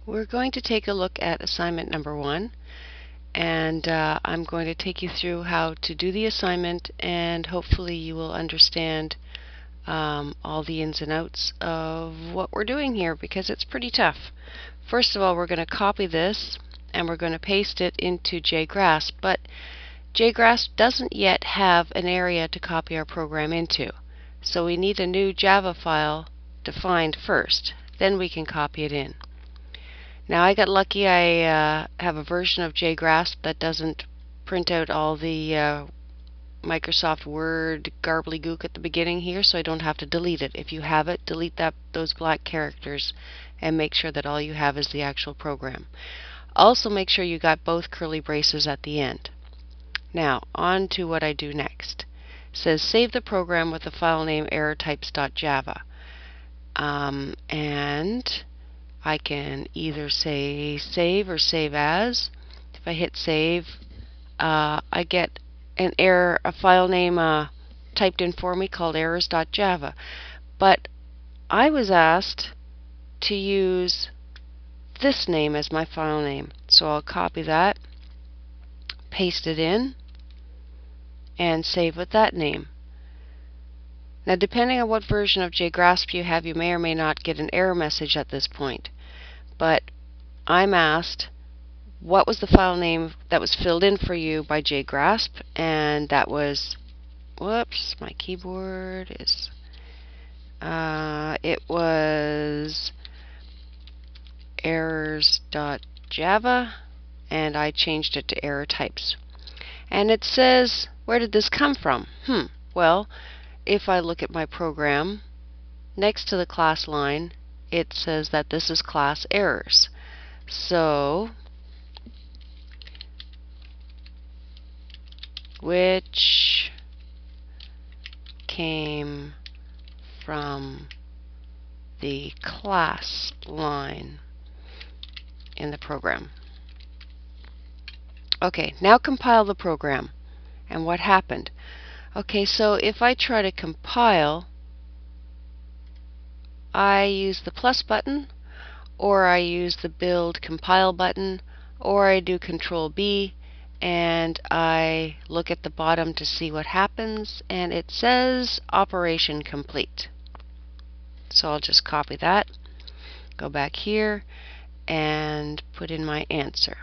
We're going to take a look at assignment number 1, and I'm going to take you through how to do the assignment, and hopefully you will understand all the ins and outs of what we're doing here, because it's pretty tough. First of all, we're going to copy this and we're going to paste it into JGrasp, but JGrasp doesn't yet have an area to copy our program into, so we need a new Java file defined first, then we can copy it in. Now I got lucky. I have a version of JGrasp that doesn't print out all the Microsoft Word garbly-gook at the beginning here, so I don't have to delete it. If you have it, delete those black characters and make sure that all you have is the actual program. Also make sure you got both curly braces at the end. Now on to what I do next. It says save the program with the file name errortypes.java, and I can either say save or save as. If I hit save, I get an error, a file name typed in for me called errors.java. But I was asked to use this name as my file name, so I'll copy that, paste it in, and save with that name. Now, depending on what version of JGrasp you have, you may or may not get an error message at this point. But I'm asked what was the file name that was filled in for you by JGrasp, and that was, whoops, my keyboard is, it was errors.java, and I changed it to error types. And it says, where did this come from? Well, if I look at my program, next to the class line, it says that this is class errors. So, which came from the class line in the program. Okay, now compile the program. And what happened? Okay, so if I try to compile, I use the plus button, or I use the build compile button, or I do Control B, and I look at the bottom to see what happens, and it says operation complete. So I'll just copy that, go back here, and put in my answer.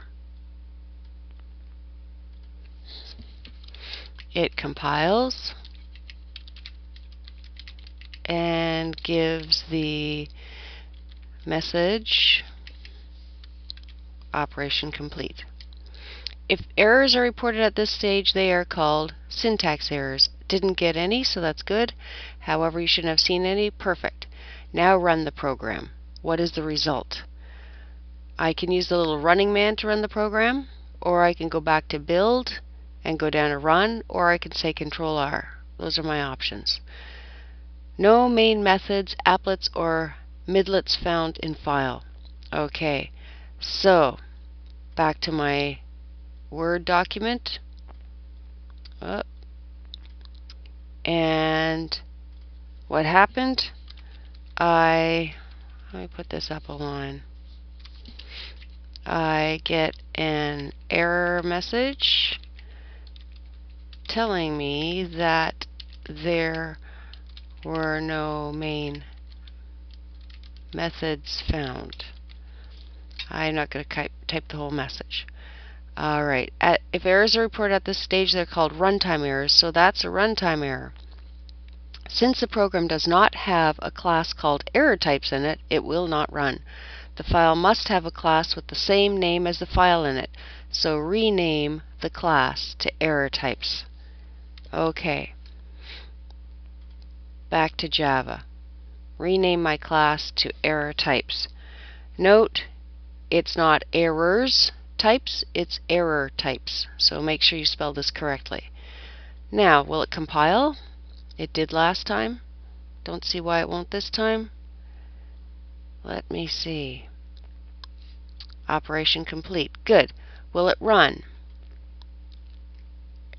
It compiles and gives the message operation complete. If errors are reported at this stage, they are called syntax errors. Didn't get any, so that's good. However, you shouldn't have seen any. Perfect. Now run the program. What is the result? I can use the little running man to run the program, or I can go back to build and go down to run, or I can say Control R. Those are my options. No main methods, applets, or midlets found in file. Okay, so back to my Word document. And what happened? Let me put this up a line. I get an error message telling me that there were no main methods found. I'm not going to type the whole message. Alright, if errors are reported at this stage, they're called runtime errors, so that's a runtime error. Since the program does not have a class called error types in it, it will not run. The file must have a class with the same name as the file in it, so rename the class to error types. Okay, back to Java. Rename my class to error types. Note, it's not errors types, it's error types, so make sure you spell this correctly. Now, will it compile? It did last time. Don't see why it won't this time. Let me see. Operation complete. Good. Will it run?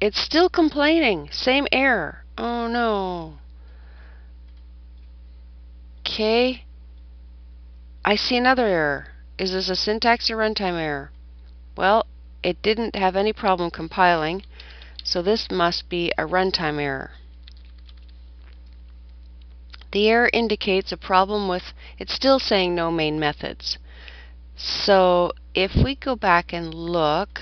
It's still complaining. Same error. Oh no. Okay. I see another error. is this a syntax or runtime error? Well, it didn't have any problem compiling, so this must be a runtime error. The error indicates a problem with, it's still saying no main methods. So if we go back and look,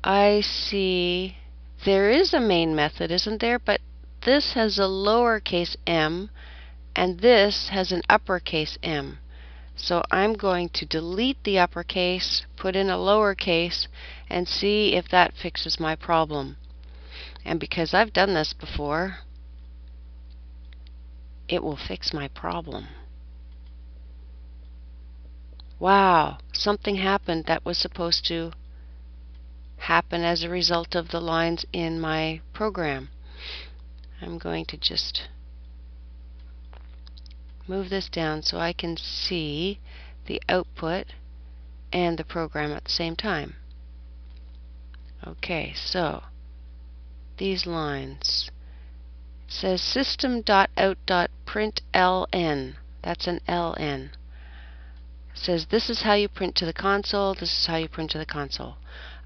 I see there is a main method, isn't there? But this has a lowercase m and this has an uppercase m. So I'm going to delete the uppercase, put in a lowercase, and see if that fixes my problem. And because I've done this before, it will fix my problem. Wow, something happened that was supposed to happen as a result of the lines in my program. I'm going to just move this down so I can see the output and the program at the same time. Okay, so these lines. It says system.out.println. That's an ln. It says this is how you print to the console, this is how you print to the console.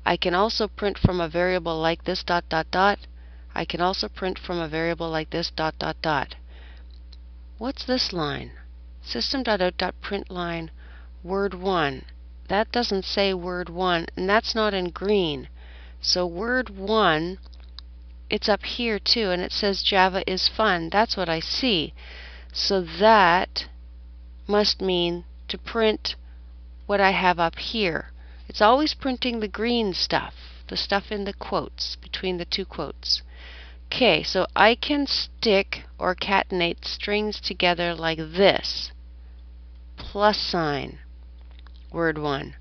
I can also print from a variable like this ... I can also print from a variable like this ... What's this line? System.out.println word1. That doesn't say word1, and that's not in green. So word1, it's up here too, and it says Java is fun. That's what I see. So that must mean to print what I have up here. It's always printing the green stuff, the stuff in the quotes, between the two quotes. Okay, so I can stick or concatenate strings together like this. Plus sign, word1.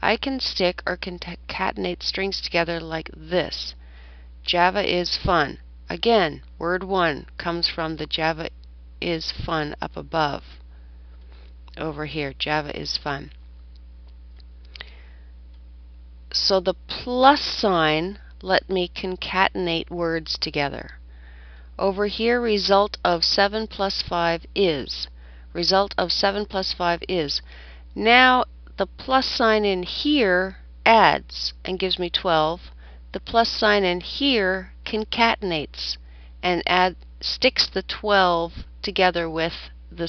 I can stick or concatenate strings together like this. Java is fun. Again, word1 comes from the Java is fun up above. Over here, Java is fun. So the plus sign let me concatenate words together. Over here, result of 7 plus 5 is. Result of 7 plus 5 is. Now the plus sign in here adds and gives me 12. The plus sign in here concatenates and sticks the 12 together with the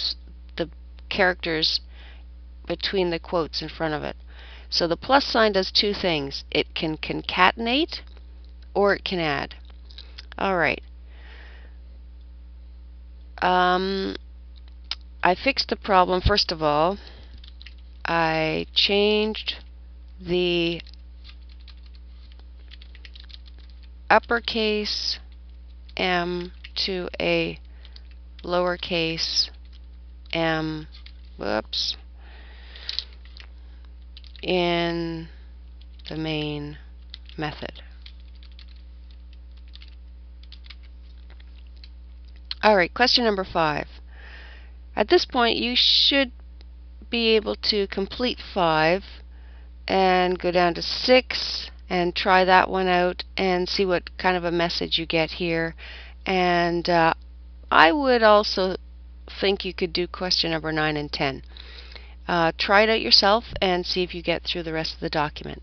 characters between the quotes in front of it. So the plus sign does two things. It can concatenate or it can add. Alright. I fixed the problem. First of all, I changed the uppercase m to a lowercase m, whoops, in the main method. Alright, question number 5. At this point you should be able to complete 5 and go down to 6 and try that one out and see what kind of a message you get here. And I would also think you could do question number 9 and 10. Try it out yourself and see if you get through the rest of the document.